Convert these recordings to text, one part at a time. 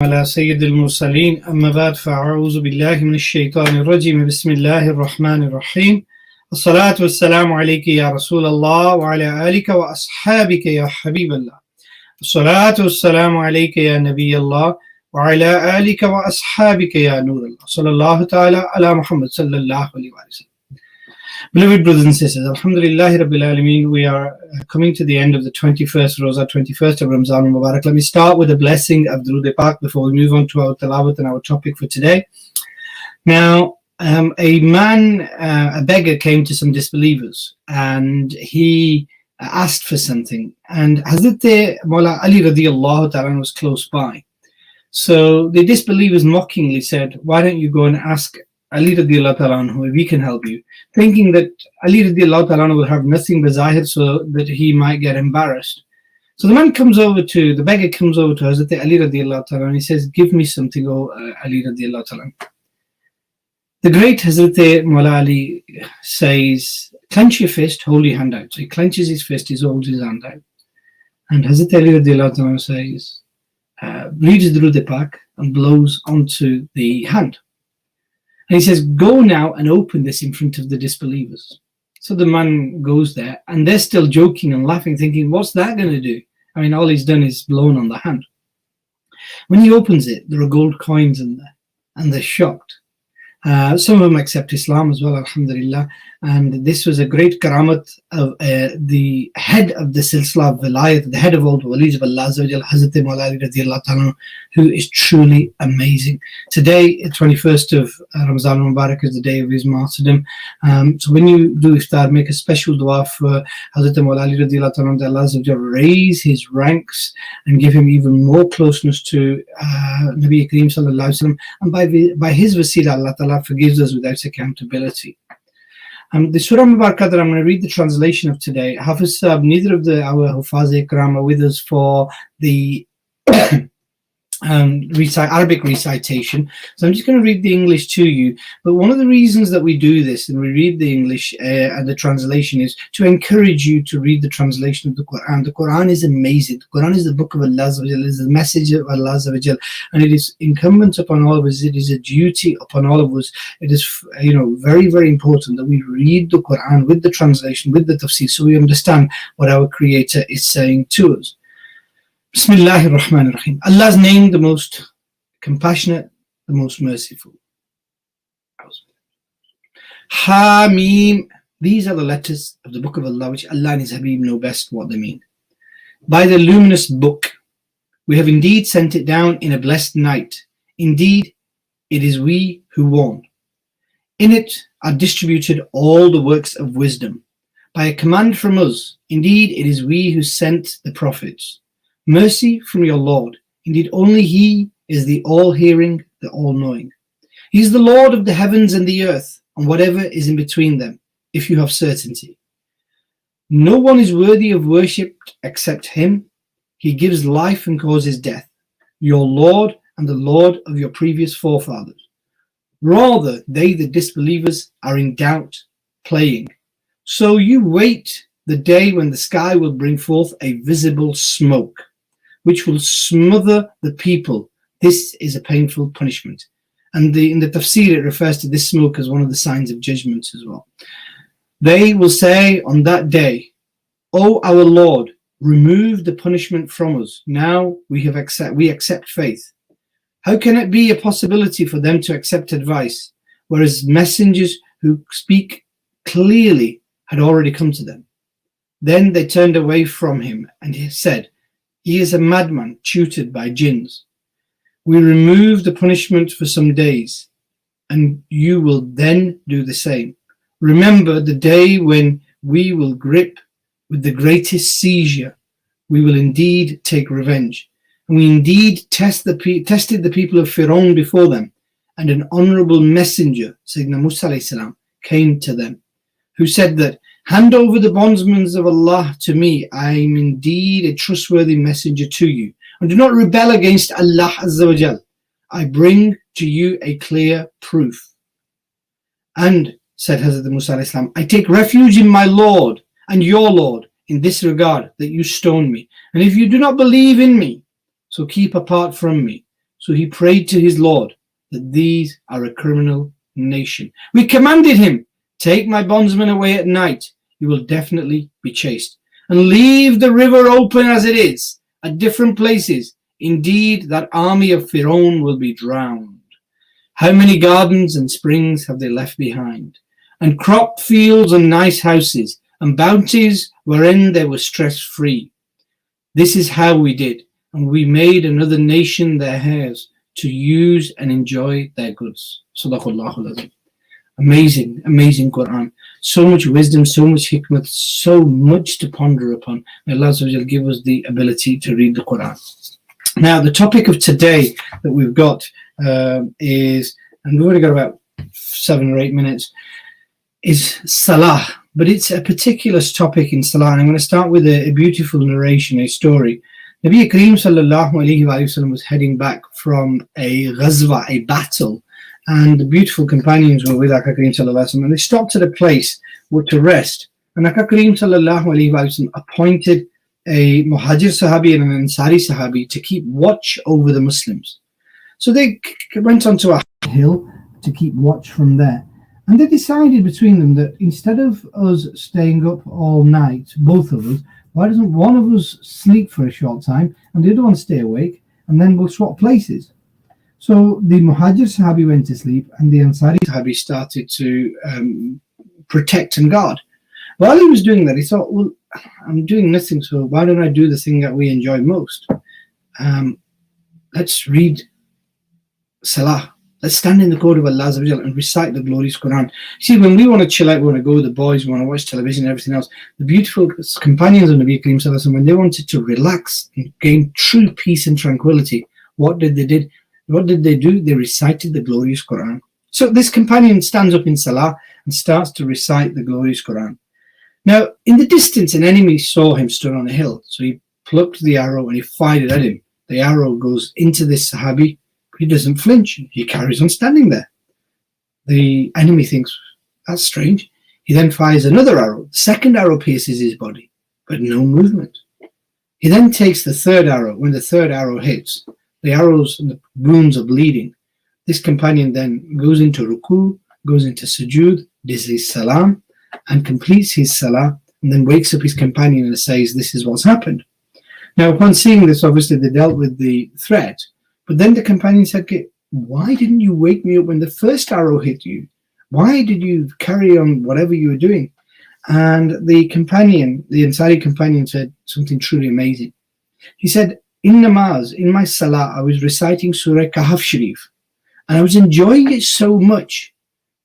على سيد المرسلين أما بعد فأعوذ بالله من الشيطان الرجيم بسم الله الرحمن الرحيم الصلاة والسلام عليك يا رسول الله وعلى آلك وأصحابك يا حبيب الله الصلاة والسلام عليك يا نبي الله وعلى آلك وأصحابك يا نور الله صلى الله تعالى على محمد صلى الله عليه وسلم. Beloved brothers and sisters, Alhamdulillah Rabbil Alameen, we are coming to the end of the 21st Roza, 21st of Ramzan Mubarak. Let me start with a blessing of Durood Pak before we move on to our tilawat and our topic for today. Now, a beggar came to some disbelievers and he asked for something, and Hazrat Mawla Ali radiallahu ta'ala was close by. So the disbelievers mockingly said, why don't you go and ask Ali radiallahu ta'ala if he can help you, thinking that Ali radiallahu ta'ala will have nothing but zahir so that he might get embarrassed. So the beggar comes over to Hazrat Ali radiallahu ta'ala and he says, give me something, O Ali radiallahu ta'ala. The great Hazrat Mawla Ali says, clench your fist, hold your hand out. So he clenches his fist, he holds his hand out. And Hazrat Ali radiallahu ta'ala says, reads the Durood Pak and blows onto the hand. And he says, go now and open this in front of the disbelievers. So the man goes there and they're still joking and laughing, thinking, what's that going to do? I mean, all he's done is blown on the hand. When he opens it, there are gold coins in there and they're shocked. Some of them accept Islam as well, alhamdulillah. And this was a great karamat of the head of the silsila of Vilayat, the head of all the walis of Allah, Hazrat Mawla Ali radiallahu ta'ala, who is truly amazing. Today, 21st of Ramzan Mubarak, is the day of his martyrdom. So when you do Iftaar, make a special dua for Hazrat Mawla Ali radiallahu ta'ala, that Allah raise his ranks and give him even more closeness to Nabi Kareem sallallahu alayhi wa sallam. And by his wasila, Allah ta'ala forgives us without accountability. The Surah Mubarakah that I'm going to read the translation of today, Hafiz Sahab, neither of our Hufaz-e-Ikram are with us for the Arabic recitation, so I'm just going to read the English to you. But one of the reasons that we do this and we read the English and the translation is to encourage you to read the translation of the Quran. The Quran is amazing. The Quran is the book of Allah, it is the message of Allah, and it is incumbent upon all of us, it is a duty upon all of us. It is very, very important that we read the Quran with the translation, with the tafsir, so we understand what our Creator is saying to us. Bismillahir Rahmanir Rahim. Allah's name, the most compassionate, the most merciful. Hamim. These are the letters of the book of Allah, which Allah and His Habib know best what they mean. By the luminous book, we have indeed sent it down in a blessed night. Indeed, it is we who warn. In it are distributed all the works of wisdom. By a command from us, indeed, it is we who sent the prophets. Mercy from your Lord. Indeed, only He is the all-hearing, the all-knowing. He is the Lord of the heavens and the earth, and whatever is in between them, if you have certainty. No one is worthy of worship except Him. He gives life and causes death, your Lord and the Lord of your previous forefathers. Rather, they, the disbelievers, are in doubt, playing. So you wait the day when the sky will bring forth a visible smoke, which will smother the people. This is a painful punishment. And in the tafsir, it refers to this smoke as one of the signs of judgment as well. They will say on that day, O our Lord, remove the punishment from us. Now we accept faith. How can it be a possibility for them to accept advice, whereas messengers who speak clearly had already come to them? Then they turned away from him and he said, he is a madman tutored by jinns. We remove the punishment for some days, and you will then do the same. Remember the day when we will grip with the greatest seizure. We will indeed take revenge. And we indeed tested the people of Fir'aun before them, and an honorable messenger, Sayyidina Musa alayhi salam, came to them, who said that, hand over the bondsmen of Allah to me. I am indeed a trustworthy messenger to you. And do not rebel against Allah Azza wa Jal. I bring to you a clear proof. And, said Hazrat Musa alayhi salam, I take refuge in my Lord and your Lord in this regard, that you stone me. And if you do not believe in me, so keep apart from me. So he prayed to his Lord that these are a criminal nation. We commanded him, take my bondsmen away at night. You will definitely be chased. And leave the river open as it is at different places. Indeed, that army of Pharaoh will be drowned. How many gardens and springs have they left behind? And crop fields and nice houses, and bounties wherein they were stress-free. This is how we did, and we made another nation their heirs to use and enjoy their goods. Sadaqallahul Azim. Amazing, amazing Quran. So much wisdom, so much hikmah, so much to ponder upon. May Allah give us the ability to read the Quran. Now, the topic of today that we've got is, and we've only got about 7 or 8 minutes, is Salah. But it's a particular topic in Salah. And I'm going to start with a beautiful narration, a story. Nabi Kareem sallallahu alayhi wa sallam was heading back from a ghazwa, a battle. And the beautiful companions were with Aka Kareem sallallahu alayhi wa sallam. And they stopped at a place to rest. And Aka Kareem sallallahu alayhi wa sallam appointed a Muhajir Sahabi and an Ansari Sahabi to keep watch over the Muslims. So they went onto a hill to keep watch from there. And they decided between them that instead of us staying up all night, both of us, why doesn't one of us sleep for a short time and the other one stay awake, and then we'll swap places. So the Muhajir Sahabi went to sleep and the Ansari Sahabi started to protect and guard. While he was doing that, he thought, well, I'm doing nothing, so why don't I do the thing that we enjoy most? Let's read Salah. Let's stand in the court of Allah and recite the glorious Quran. See, when we want to chill out, we want to go with the boys, we want to watch television and everything else, the beautiful companions of Nabi Kareem sallallahu alaihi wasallam, when they wanted to relax and gain true peace and tranquility, what did they do? They recited the glorious Quran. So this companion stands up in Salah and starts to recite the glorious Quran. Now, in the distance, an enemy saw him stood on a hill. So he plucked the arrow and he fired it at him. The arrow goes into this Sahabi. He doesn't flinch. He carries on standing there. The enemy thinks, that's strange. He then fires another arrow. The second arrow pierces his body, but no movement. He then takes the third arrow. When the third arrow hits, the arrows and the wounds are bleeding. This companion then goes into ruku, goes into sujood, does his salam, and completes his salah, and then wakes up his companion and says, this is what's happened. Now, upon seeing this, obviously they dealt with the threat. But then the companion said, why didn't you wake me up when the first arrow hit you? Why did you carry on whatever you were doing? And the companion, the Ansari companion, said something truly amazing. He said, in namaz, in my salah, I was reciting Surah Kahf Sharif, and I was enjoying it so much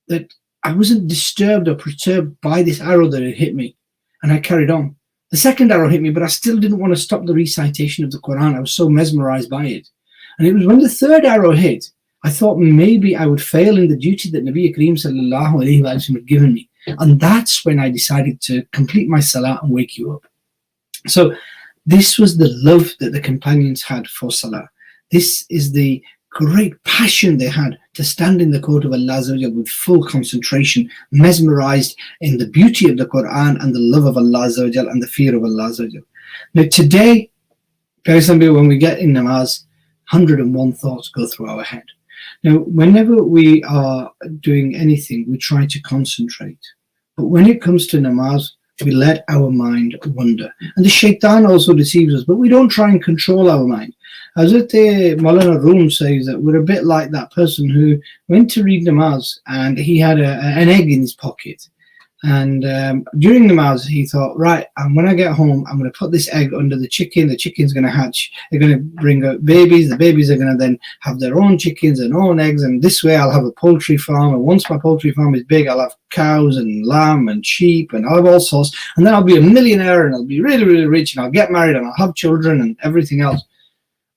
that I wasn't disturbed or perturbed by this arrow that had hit me, and I carried on. The second arrow hit me, but I still didn't want to stop the recitation of the Quran. I was so mesmerized by it. And it was when the third arrow hit, I thought maybe I would fail in the duty that Nabi Kareem sallallahu alayhi wa sallam had given me. And that's when I decided to complete my salah and wake you up. So this was the love that the companions had for salah. This is the great passion they had to stand in the court of Allah with full concentration, mesmerized in the beauty of the Quran and the love of Allah and the fear of Allah. Now today, for example, when we get in namaz, 101 thoughts go through our head. Now, whenever we are doing anything, we try to concentrate. But when it comes to namaz, we let our mind wander. And the shaitan also deceives us, but we don't try and control our mind. Hazrat Maulana Rum says that we're a bit like that person who went to read namaz and he had an egg in his pocket. And during namaz, he thought, right, and when I get home, I'm going to put this egg under the chicken. The chicken's going to hatch. They're going to bring out babies. The babies are going to then have their own chickens and own eggs. And this way I'll have a poultry farm. And once my poultry farm is big, I'll have cows and lamb and sheep and I'll have all sorts. And then I'll be a millionaire and I'll be really, really rich and I'll get married and I'll have children and everything else.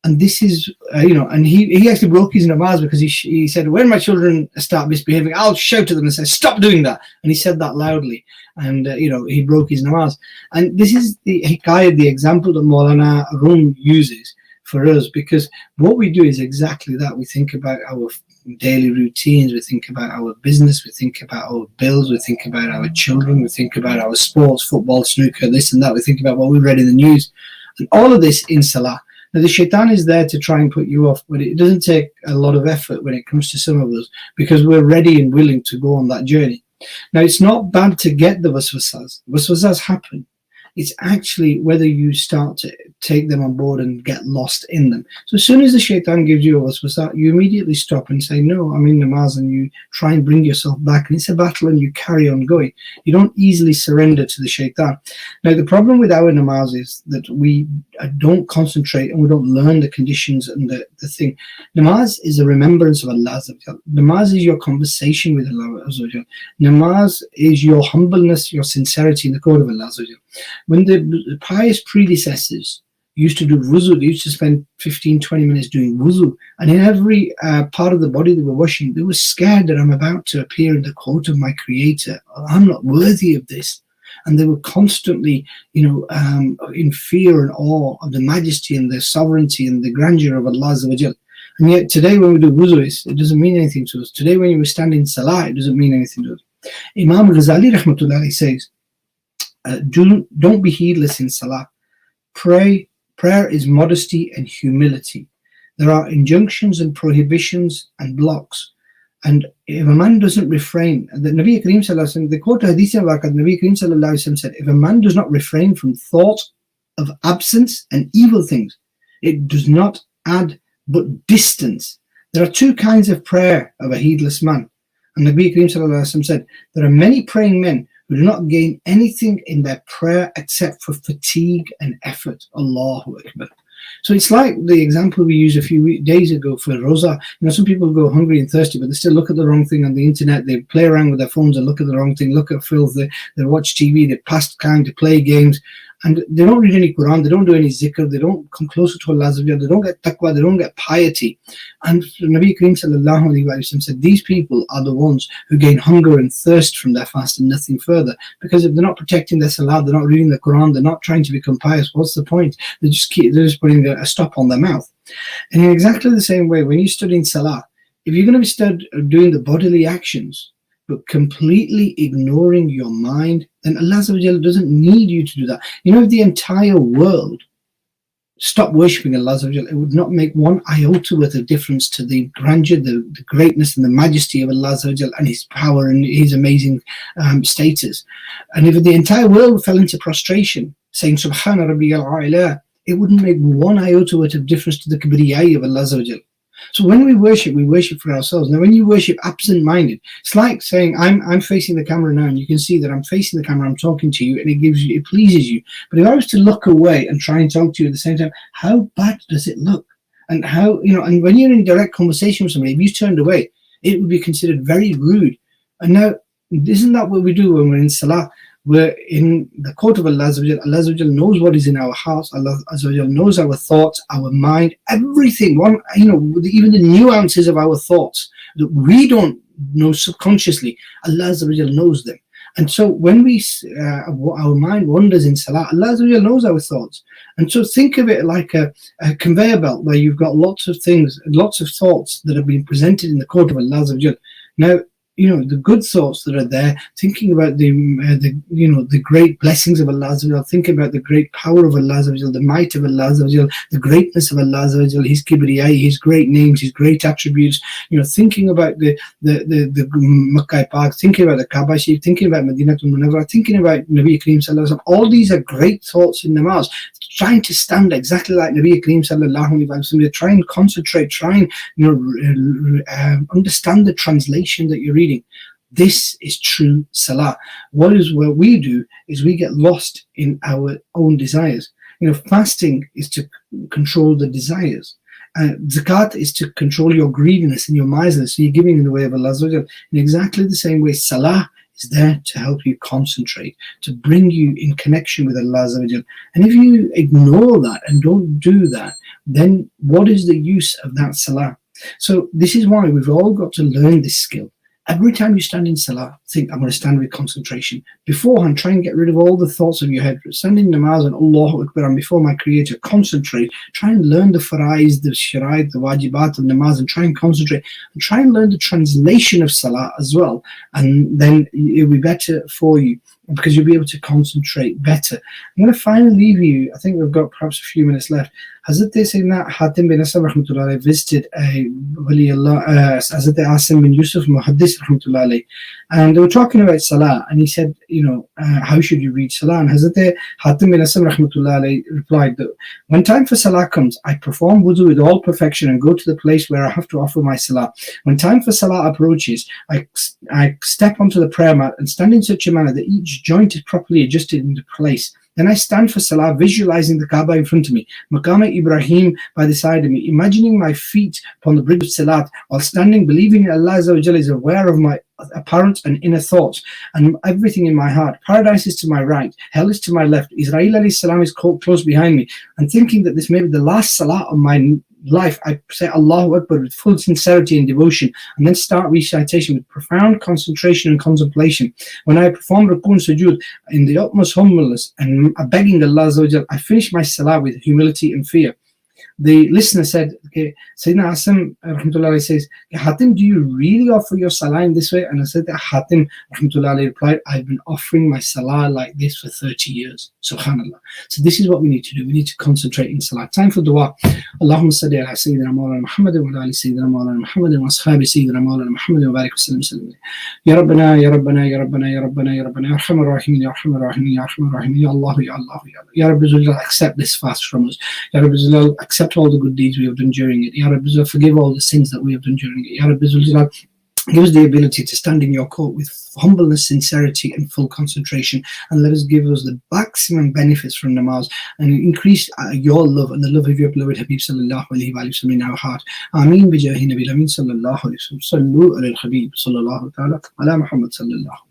And this is, and he actually broke his namaz because he said, when my children start misbehaving, I'll shout at them and say, stop doing that. And he said that loudly. And, he broke his namaz. And this is the hikayah, the example that Maulana Rum uses for us, because what we do is exactly that. We think about our daily routines, we think about our business, we think about our bills, we think about our children, we think about our sports, football, snooker, this and that. We think about what we read in the news. And all of this in Salah. Now, the shaitan is there to try and put you off, but it doesn't take a lot of effort when it comes to some of us, because we're ready and willing to go on that journey. Now, it's not bad to get the waswasas. Waswasas happen. It's actually whether you start to take them on board and get lost in them. So as soon as the shaitan gives you a waswasa, you immediately stop and say, no, I'm in namaz, and you try and bring yourself back. And it's a battle, and you carry on going. You don't easily surrender to the shaitan. Now, the problem with our namaz is that we don't concentrate and we don't learn the conditions and the thing. Namaz is a remembrance of Allah. Namaz is your conversation with Allah. Namaz is your humbleness, your sincerity in the court of Allah. When the pious predecessors used to do wuzu, they used to spend 15-20 minutes doing wuzu, and in every part of the body they were washing, they were scared that I'm about to appear in the court of my creator. I'm not worthy of this. And they were constantly, in fear and awe of the majesty and the sovereignty and the grandeur of Allah. And yet today when we do wuzu, it doesn't mean anything to us. Today when you stand in salah, it doesn't mean anything to us. Imam Ghazali rahmatullah says, don't be heedless in salah. Prayer is modesty and humility. There are injunctions and prohibitions and blocks. And if a man doesn't refrain, the Nabi Kareem Sallallahu Alaihi Wasallam, the quote hadith of Nabi Kareem Sallallahu Alaihi Wasallam said, if a man does not refrain from thought of absence and evil things, it does not add but distance. There are two kinds of prayer of a heedless man. And Nabi Kareem Sallallahu Alaihi Wasallam said, there are many praying men who do not gain anything in their prayer except for fatigue and effort. Allahu Akbar. So it's like the example we used a few days ago for Rosa. Some people go hungry and thirsty, but they still look at the wrong thing on the internet. They play around with their phones and look at the wrong thing, look at filth, they watch TV, they pass time, they play games, and they don't read any Quran, they don't do any zikr, they don't come closer to Allah, they don't get taqwa, they don't get piety. And Nabi Kareem Sallallahu Alaihi Wasallam said, these people are the ones who gain hunger and thirst from their fast and nothing further. Because if they're not protecting their salah, they're not reading the Quran, they're not trying to become pious, what's the point? They're just putting a stop on their mouth. And in exactly the same way, when you're studying salah, if you're going to be doing the bodily actions, but completely ignoring your mind, then Allah doesn't need you to do that. If the entire world stopped worshipping Allah, it would not make one iota worth of difference to the grandeur, the greatness and the majesty of Allah and His power and His amazing status. And if the entire world fell into prostration, saying Subhana Rabbiyal A'la, it wouldn't make one iota worth of difference to the kibriyai of Allah. So when we worship for ourselves. Now, when you worship absent-minded, it's like saying, I'm facing the camera now, and you can see that I'm facing the camera, I'm talking to you, and it pleases you. But if I was to look away and try and talk to you at the same time, how bad does it look? And and when you're in direct conversation with somebody, if you turned away, it would be considered very rude. And now, isn't that what we do when we're in salah? We're in the court of Allah. Allah knows what is in our hearts. Allah knows our thoughts, our mind, everything. Even the nuances of our thoughts that we don't know subconsciously, Allah knows them. And so when our mind wanders in salah, Allah knows our thoughts. And so think of it like a conveyor belt where you've got lots of things, lots of thoughts that have been presented in the court of Allah. Now, the good thoughts that are there, thinking about the great blessings of Allah, thinking about the great power of Allah, the might of Allah, the greatness of Allah, His kibriyai, His great names, His great attributes, thinking about the Makkah Park, thinking about the Kaaba Sharif, thinking about Madinatul Munawwarah, thinking about Nabi Kareem Sallallahu Alaihi Wasallam. All these are great thoughts in namaz. Trying to stand exactly like Nabi Kareem Sallallahu Alaihi Wasallam, try and concentrate, try and understand the translation that you're reading. This is true salah. What we do is we get lost in our own desires. Fasting is to control the desires. Zakat is to control your greediness and your miserliness. So you're giving in the way of Allah. In exactly the same way, salah is there to help you concentrate, to bring you in connection with Allah. And if you ignore that and don't do that, then what is the use of that salah? So this is why we've all got to learn this skill. Every time you stand in salah, think, I'm going to stand with concentration. Beforehand, try and get rid of all the thoughts of your head. Stand in namaz and Allahu Akbar, and before my creator, concentrate. Try and learn the faraiz, the sharaid, the wajibat of namaz, and try and concentrate. And try and learn the translation of salah as well. And then it'll be better for you, because you'll be able to concentrate better. I'm going to finally leave you, I think we've got perhaps a few minutes left. Hazrat Sayyidina Hatim bin Asam rahmatullah alayhi visited a Wali Allah, Hazrat Asim bin Yusuf Muhaddis rahmatullah alayhi, and they were talking about Salah, and he said, how should you read Salah? And Hazrat Hatim bin Asam rahmatullah alayhi replied that when time for Salah comes, I perform wudu with all perfection and go to the place where I have to offer my Salah. When time for Salah approaches, I step onto the prayer mat and stand in such a manner that each joint is properly adjusted into place. Then I stand for Salah, visualizing the Kaaba in front of me, Maqam Ibrahim by the side of me, imagining my feet upon the bridge of Salat, while standing, believing Allah Azza wa Jalla is aware of my apparent and inner thoughts and everything in my heart. Paradise is to my right, hell is to my left, Israel alayhi salam is close behind me, and thinking that this may be the last Salah of my life, I say Allahu Akbar with full sincerity and devotion, and then start recitation with profound concentration and contemplation. When I perform ruku and sujood in the utmost humbleness and begging Allah Azza wa Jalla, I finish my Salah with humility and fear. The listener said, okay, Sayyidina Asim rahmatullah says, Hatim, do you really offer your Salah in this way? And I said that Hatim rahmatullah replied, I've been offering my Salah like this for 30 years. Subhanallah. So this is what we need to do. We need to concentrate in Salah. Time for dua. Allahumma salli ala Sayyidina Mawlana Muhammad wa ala ali Sayyidina Mawlana Muhammad wa ashabi Sayyidina Mawlana Muhammad wa barik wa sallam sallam. Ya Rabbana, Ya Rabbana, Ya Rabbana, Ya Rabbana, Ya Rabbana, Ya Arhamar Rahimin, Ya Arhamar Rahimin, Ya Arhamar Rahimin, Ya Allah, Ya Allah, Ya Allah. Ya Rabbi Zulal, accept this fast from us. Ya Rabbi Zulal, accept all the good deeds we have done during it. Ya Rabbi Zulal, forgive all the sins that we have done during it. Ya Rabbi Zulal, give us the ability to stand in your court with humbleness, sincerity, and full concentration, and let us give us the maximum benefits from namaz, and increase your love and the love of your beloved Habib sallallahu alaihi wasallam in our heart. Ameen bi jahi Nabi Amin sallallahu alaihi wasallam. Sallu ala al-Habib sallallahu ta'ala ala Muhammad sallallahu.